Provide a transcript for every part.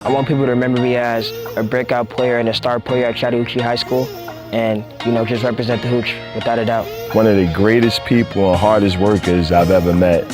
I want people to remember me as a breakout player and a star player at Chattahoochee High School and, just represent the Hooch without a doubt. One of the greatest people and hardest workers I've ever met.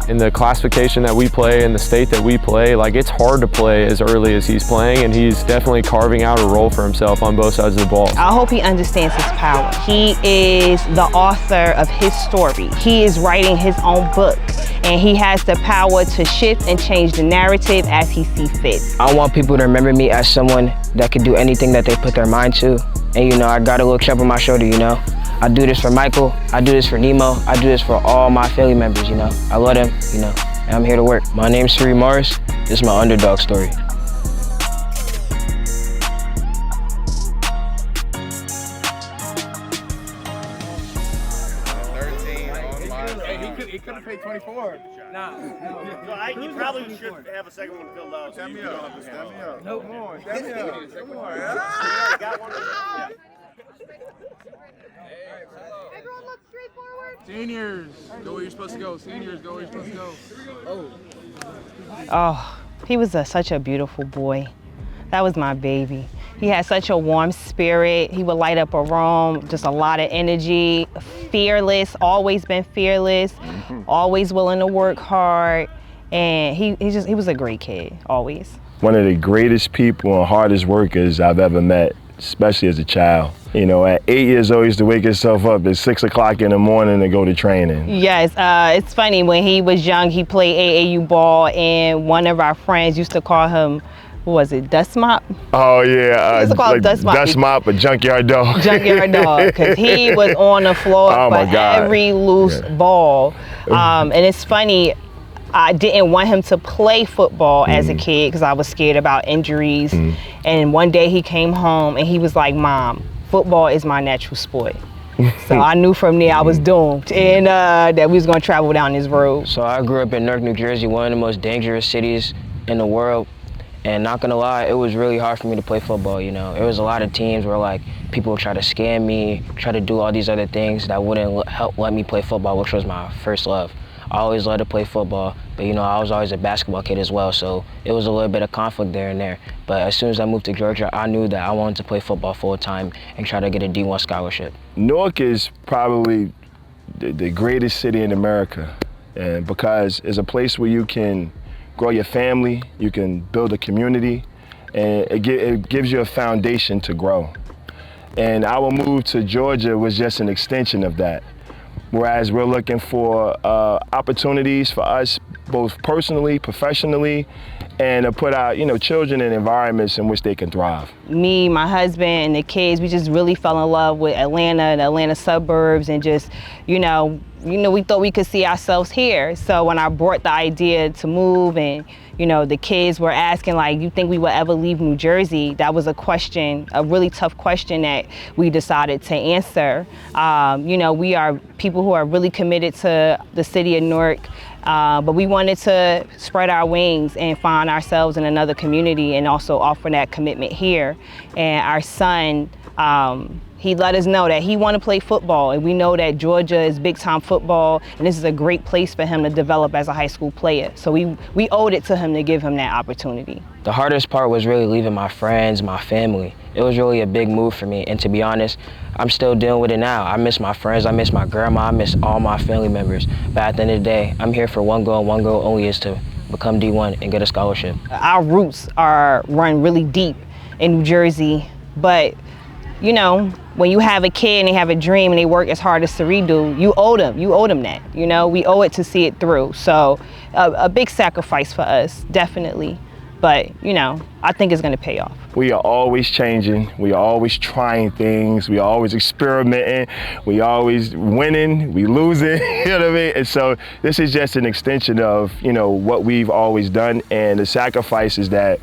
In the classification that we play, in the state that we play, it's hard to play as early as he's playing, and he's definitely carving out a role for himself on both sides of the ball. I hope he understands his power. He is the author of his story. He is writing his own book, and he has the power to shift and change the narrative as he sees fit. I want people to remember me as someone that can do anything that they put their mind to. And I got a little chip on my shoulder, I do this for Michael, I do this for Nemo, I do this for all my family members, I love them, and I'm here to work. My name's Siree Morris. This is my underdog story. He could have paid 24. Nah. You probably should have a second one filled out. Stand me up. No more. Stand me up. Come on. Got one. Everyone look straight forward. Seniors, go where you're supposed to go. Seniors, go where you're supposed to go. Oh, he was such a beautiful boy. That was my baby. He had such a warm spirit. He would light up a room, just a lot of energy, fearless, always been fearless, always willing to work hard. And he was a great kid, always. One of the greatest people and hardest workers I've ever met, especially as a child. At 8 years old, he used to wake himself up at 6 o'clock in the morning to go to training. Yes, it's funny, when he was young, he played AAU ball, and one of our friends used to call him, what was it, Dust Mop? Oh yeah, used to call him Dust Mop. Dust Mop, a junkyard dog. Junkyard dog, because he was on the floor for every loose ball. And it's funny, I didn't want him to play football as a kid because I was scared about injuries. And one day he came home and he was like, "Mom, football is my natural sport." So I knew from there I was doomed, and that we was gonna travel down this road. So I grew up in Newark, New Jersey, one of the most dangerous cities in the world. And not gonna lie, it was really hard for me to play football, There was a lot of teams where people would try to scam me, try to do all these other things that wouldn't help let me play football, which was my first love. I always loved to play football, but I was always a basketball kid as well, so it was a little bit of conflict there and there. But as soon as I moved to Georgia, I knew that I wanted to play football full time and try to get a D1 scholarship. Newark is probably the greatest city in America, and because it's a place where you can grow your family, you can build a community, and it gives you a foundation to grow. And our move to Georgia was just an extension of that. Whereas we're looking for opportunities for us, both personally, professionally, and to put our children in environments in which they can thrive. Me, my husband, and the kids, we just really fell in love with Atlanta and the Atlanta suburbs, and just, we thought we could see ourselves here. So when I brought the idea to move, and the kids were asking, you think we will ever leave New Jersey? That was a question, a really tough question that we decided to answer. We are people who are really committed to the city of Newark, but we wanted to spread our wings and find ourselves in another community and also offer that commitment here. And our son, he let us know that he wanted to play football, and we know that Georgia is big time football, and this is a great place for him to develop as a high school player. So we owed it to him to give him that opportunity. The hardest part was really leaving my friends, my family. It was really a big move for me, and to be honest, I'm still dealing with it now. I miss my friends, I miss my grandma, I miss all my family members. But at the end of the day, I'm here for one goal only is to become D1 and get a scholarship. Our roots run really deep in New Jersey, but when you have a kid and they have a dream and they work as hard as Siree do, you owe them that. We owe it to see it through. So a big sacrifice for us, definitely. But I think it's gonna pay off. We are always changing. We are always trying things. We are always experimenting. We always winning. We losing. You know what I mean? And so this is just an extension of what we've always done, and the sacrifices that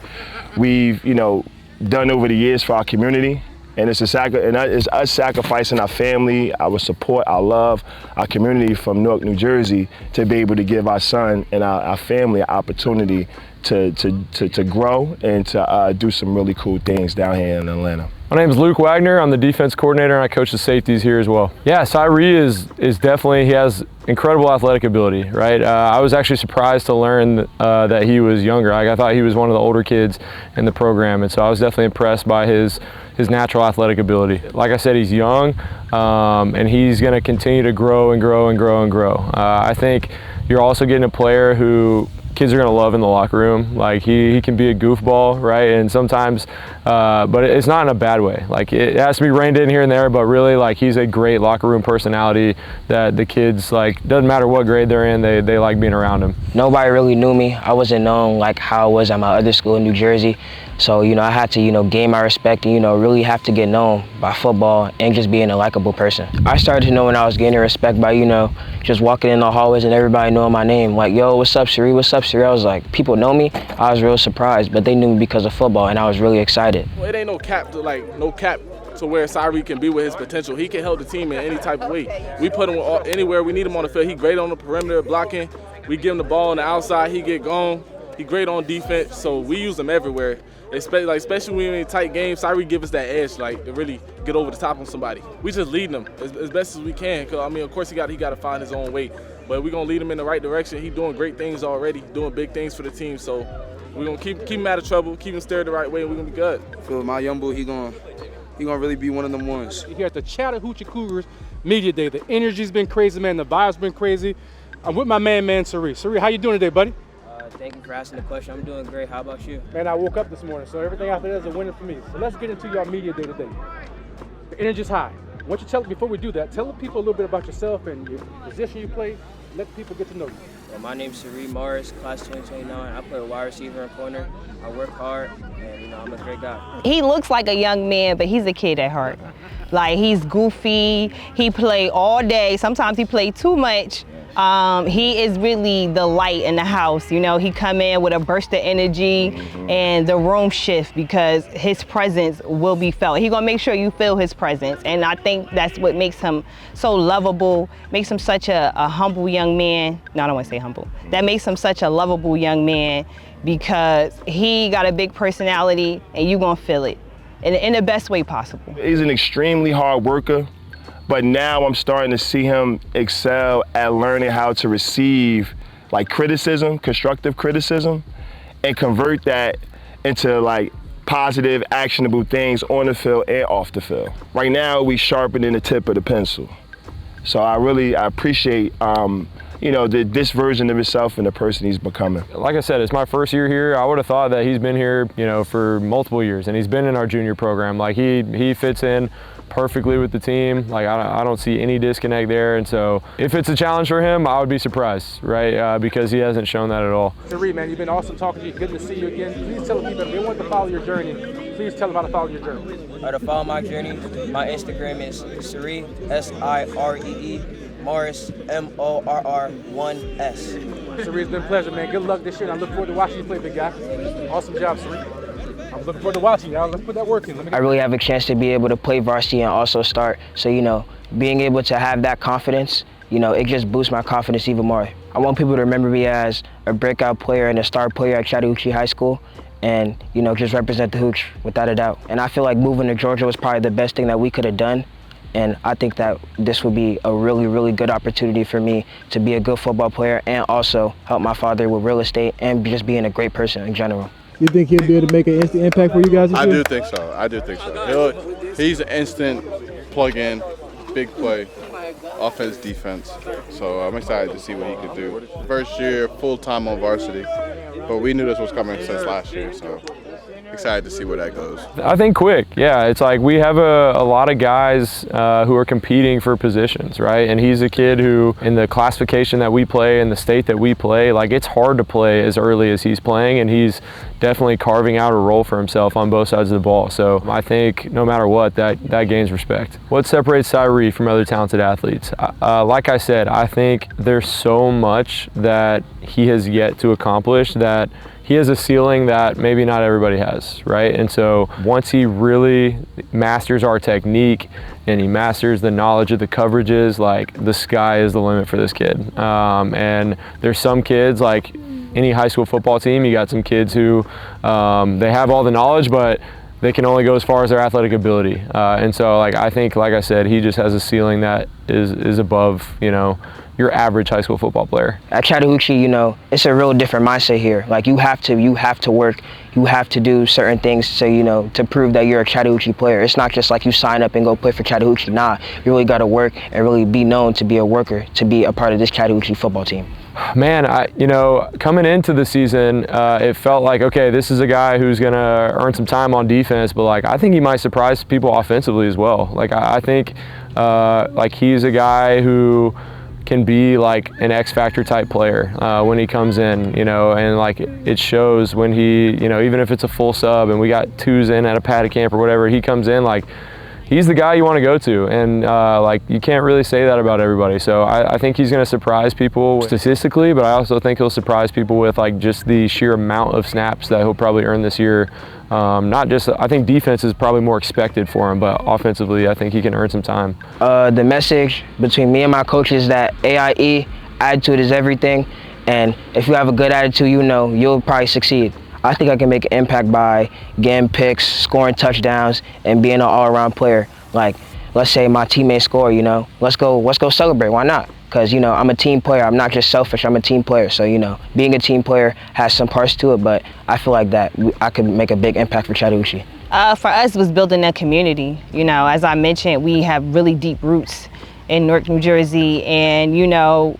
we've done over the years for our community. And it's us sacrificing our family, our support, our love, our community from Newark, New Jersey, to be able to give our son and our family an opportunity to grow and to do some really cool things down here in Atlanta. My name is Luke Wagner. I'm the defense coordinator and I coach the safeties here as well. Yeah, Siree is definitely, he has incredible athletic ability, right? I was actually surprised to learn that he was younger. Like, I thought he was one of the older kids in the program, and so I was definitely impressed by his natural athletic ability. Like I said, he's young, and he's going to continue to grow and grow and grow and grow. I think you're also getting a player who kids are going to love in the locker room. Like, he can be a goofball, right? And sometimes, but it's not in a bad way. Like, it has to be reined in here and there, but really, like, he's a great locker room personality that the kids, like, doesn't matter what grade they're in, they like being around him. Nobody really knew me. I wasn't known like how I was at my other school in New Jersey. So, I had to, gain my respect and, really have to get known by football and just being a likable person. I started to know when I was gaining respect by, just walking in the hallways and everybody knowing my name. Like, yo, what's up, Siree? What's up, Siree? I was like, people know me. I was real surprised, but they knew me because of football, and I was really excited. Well, it ain't no cap to where Siree can be with his potential. He can help the team in any type of way. We put him anywhere we need him on the field. He great on the perimeter blocking. We give him the ball on the outside. He get gone. He great on defense. So we use him everywhere. Especially when we're in tight games, Siree give us that edge, like, to really get over the top on somebody. We just leading him as best as we can. Cause of course he got to find his own way, but we're gonna lead him in the right direction. He's doing great things already, doing big things for the team. So we're gonna keep him out of trouble, keep him steered the right way, and we're gonna be good. I feel my young boy, he gonna really be one of them ones. Here at the Chattahoochee Cougars Media Day, the energy's been crazy, man. The vibe's been crazy. I'm with my man, Siree. Siree, how you doing today, buddy? Thank you for asking the question. I'm doing great. How about you? Man, I woke up this morning, so everything after that is a winner for me. So let's get into your media day today. The energy's high. Why don't you tell, before we do that, tell the people a little bit about yourself and your position you play. Let people get to know you. Well, my name's Siree Morris, class 2029. I play wide receiver and corner. I work hard, and I'm a great guy. He looks like a young man, but he's a kid at heart. Like, he's goofy. He play all day. Sometimes he play too much. He is really the light in the house. He come in with a burst of energy and the room shift because his presence will be felt. He gonna make sure you feel his presence. And I think that's what makes him so lovable, makes him such a humble young man. No, I don't wanna say humble. That makes him such a lovable young man because he got a big personality and you gonna feel it in the best way possible. He's an extremely hard worker. But now I'm starting to see him excel at learning how to receive like criticism, constructive criticism, and convert that into like positive, actionable things on the field and off the field. Right now, we sharpening the tip of the pencil. So I appreciate this version of himself and the person he's becoming. Like I said, it's my first year here. I would have thought that he's been here, for multiple years, and he's been in our junior program. Like, he fits in perfectly with the team. Like, I don't see any disconnect there, and so if it's a challenge for him, I would be surprised, right? Because he hasn't shown that at all. Siree, man, you've been awesome talking to you. Good to see you again. Please tell the people if they want to follow your journey. Please tell them how to follow your journey. To follow my journey, my Instagram is Siree, S-I-R-E-E, Morris, M-O-R-R-1-S. Siree, it's been a pleasure, man. Good luck this year, and I look forward to watching you play, big guy. Awesome job, Siree. I'm looking forward to watching you. Now, let's put that work in. I really have a chance to be able to play varsity and also start. So, being able to have that confidence, it just boosts my confidence even more. I want people to remember me as a breakout player and a star player at Chattahoochee High School and, just represent the Hooch without a doubt. And I feel like moving to Georgia was probably the best thing that we could have done. And I think that this would be a really, really good opportunity for me to be a good football player and also help my father with real estate and just being a great person in general. You think he'll be able to make an instant impact for you guys? I do think so. He's an instant plug-in, big play, offense, defense. So I'm excited to see what he could do. First year, full-time on varsity, but we knew this was coming since last year, so excited to see where that goes. I think quick, yeah. It's like we have a lot of guys who are competing for positions, right? And he's a kid who, in the classification that we play, in the state that we play, like, it's hard to play as early as he's playing, and he's definitely carving out a role for himself on both sides of the ball. So I think no matter what, that gains respect. What separates Siree from other talented athletes? Like I said, I think there's so much that he has yet to accomplish that he has a ceiling that maybe not everybody has, right? And so once he really masters our technique and he masters the knowledge of the coverages, like, the sky is the limit for this kid. And there's some kids, like, any high school football team, you got some kids who they have all the knowledge, but they can only go as far as their athletic ability. And so, like, I think, like I said, he just has a ceiling that is above, you know, your average high school football player. At Chattahoochee, you know, it's a real different mindset here. Like, you have to work, you have to do certain things to, you know, to prove that you're a Chattahoochee player. It's not just like you sign up and go play for Chattahoochee. Nah, you really got to work and really be known to be a worker, to be a part of this Chattahoochee football team. Man, you know, coming into the season, it felt like, okay, this is a guy who's going to earn some time on defense, but, like, I think he might surprise people offensively as well. Like, I think, like, he's a guy who can be like an X Factor type player when he comes in, you know, and like it shows when he, you know, even if it's a full sub and we got twos in at a paddock camp or whatever, he comes in, like, he's the guy you want to go to, and like, you can't really say that about everybody. So I think he's going to surprise people statistically, but I also think he'll surprise people with, like, just the sheer amount of snaps that he'll probably earn this year. Not just, I think defense is probably more expected for him, but offensively, I think he can earn some time. The message between me and my coach is that AIE, attitude is everything, and if you have a good attitude, you know, you'll probably succeed. I think I can make an impact by getting picks, scoring touchdowns, and being an all-around player. Like, let's say my teammates score, you know, let's go celebrate. Why not? Because, you know, I'm a team player. I'm not just selfish. I'm a team player. So, you know, being a team player has some parts to it, but I feel like that I could make a big impact for Chattahoochee. For us, it was building a community. You know, as I mentioned, we have really deep roots in Newark, New Jersey, and, you know,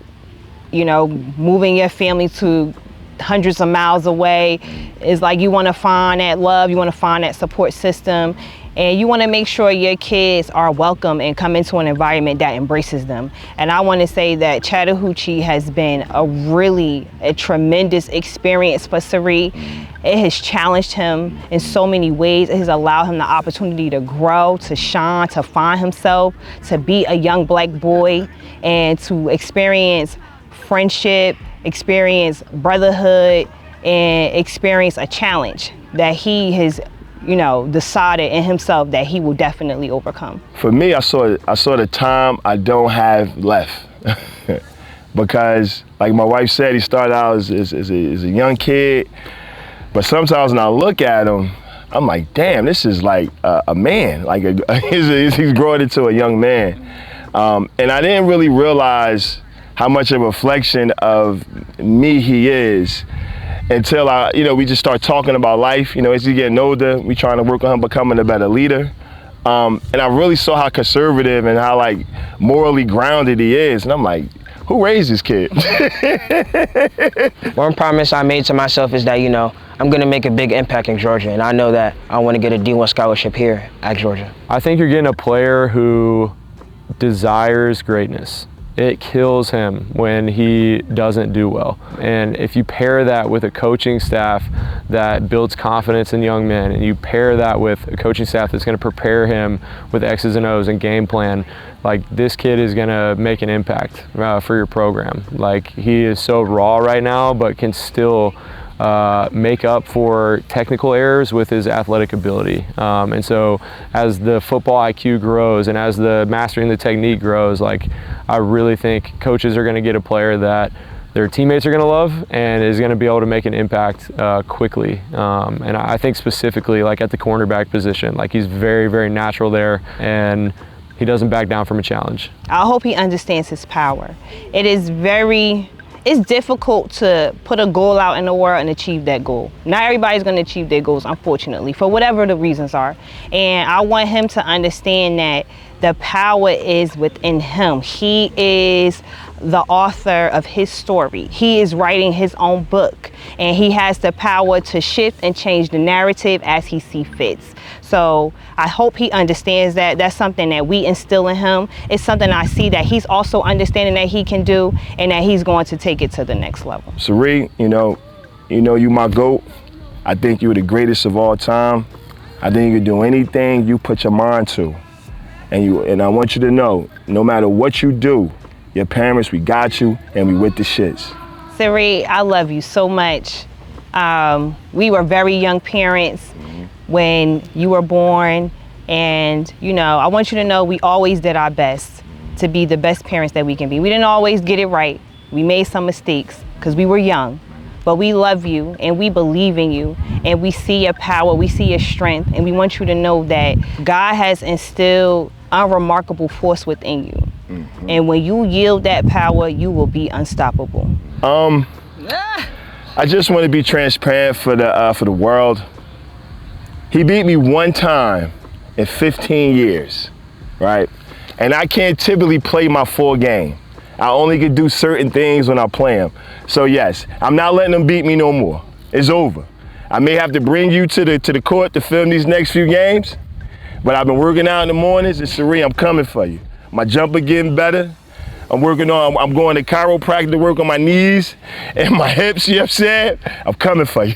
moving your family to hundreds of miles away is like, you want to find that love, you want to find that support system, and you want to make sure your kids are welcome and come into an environment that embraces them. And I want to say that Chattahoochee has been a tremendous experience for Siree. It has challenged him in so many ways. It has allowed him the opportunity to grow, to shine, to find himself, to be a young black boy, and to experience friendship, experience brotherhood, and experience a challenge that he has, you know, decided in himself that he will definitely overcome. For me, I saw the time I don't have left. Because, like my wife said, he started out as a young kid, but sometimes when I look at him, I'm like, damn, this is like a man. Like, he's growing into a young man. And I didn't really realize how much a reflection of me he is until we just start talking about life. You know, as he's getting older, we trying to work on him becoming a better leader. And I really saw how conservative and how, like, morally grounded he is. And I'm like, who raised this kid? One promise I made to myself is that, you know, I'm going to make a big impact in Georgia, and I know that I want to get a D1 scholarship here at Georgia. I think you're getting a player who desires greatness. It kills him when he doesn't do well. And if you pair that with a coaching staff that builds confidence in young men, and you pair that with a coaching staff that's going to prepare him with X's and O's and game plan, like, this kid is going to make an impact for your program. Like, he is so raw right now, but can still make up for technical errors with his athletic ability. And so as the football IQ grows and as the mastering the technique grows, like, I really think coaches are going to get a player that their teammates are going to love and is going to be able to make an impact quickly. And I think specifically, like, at the cornerback position, like, he's very, very natural there, and he doesn't back down from a challenge. I hope he understands his power. It's difficult to put a goal out in the world and achieve that goal. Not everybody's going to achieve their goals, unfortunately, for whatever the reasons are. And I want him to understand that the power is within him. He is the author of his story. He is writing his own book, and he has the power to shift and change the narrative as he sees fits. So I hope he understands that. That's something that we instill in him. It's something I see that he's also understanding that he can do, and that he's going to take it to the next level. Siree, you know you my GOAT. I think you're the greatest of all time. I think you can do anything you put your mind to. And I want you to know, no matter what you do, your parents, we got you, and we with the shits. Siree, I love you so much. We were very young parents when you were born, and, you know, I want you to know we always did our best to be the best parents that we can be. We didn't always get it right. We made some mistakes because we were young, but we love you and we believe in you and we see your power, we see your strength, and we want you to know that God has instilled unremarkable force within you. Mm-hmm. And when you yield that power, you will be unstoppable. I just want to be transparent for the world. He beat me one time in 15 years, right? And I can't typically play my full game. I only can do certain things when I play him. So yes, I'm not letting him beat me no more. It's over. I may have to bring you to the court to film these next few games, but I've been working out in the mornings, and Siree, I'm coming for you. My jumper getting better. I'm going to chiropractic to work on my knees and my hips, you know what I'm saying? I'm coming for you.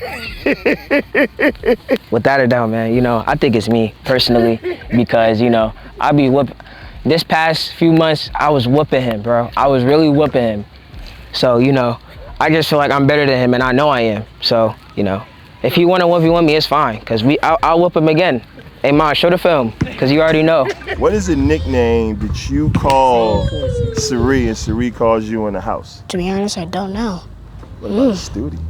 Without a doubt, man, you know, I think it's me personally because, you know, I be whooping. This past few months, I was whooping him, bro. I was really whooping him. So, you know, I just feel like I'm better than him, and I know I am. So, you know, if he want to 1v1 me, it's fine, because I'll whoop him again. Hey, Ma, show the film, because you already know. What is a nickname that you call Siree and Siree calls you in the house? To be honest, I don't know. What about the studio?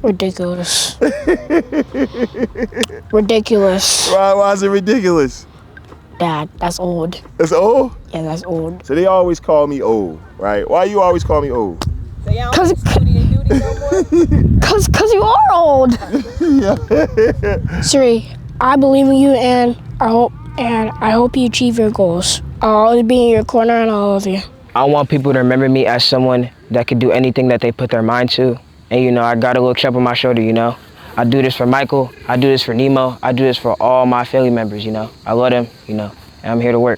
Ridiculous. Ridiculous. Why is it ridiculous? Dad, that's old. It's old? Yeah, that's old. So they always call me old, right? Why you always call me old? Cause you are old. Siree, I believe in you, and I hope you achieve your goals. I'll always be in your corner, and I love you. I want people to remember me as someone that could do anything that they put their mind to. And, you know, I got a little chip on my shoulder, you know. I do this for Michael. I do this for Nemo. I do this for all my family members, you know. I love them, you know, and I'm here to work.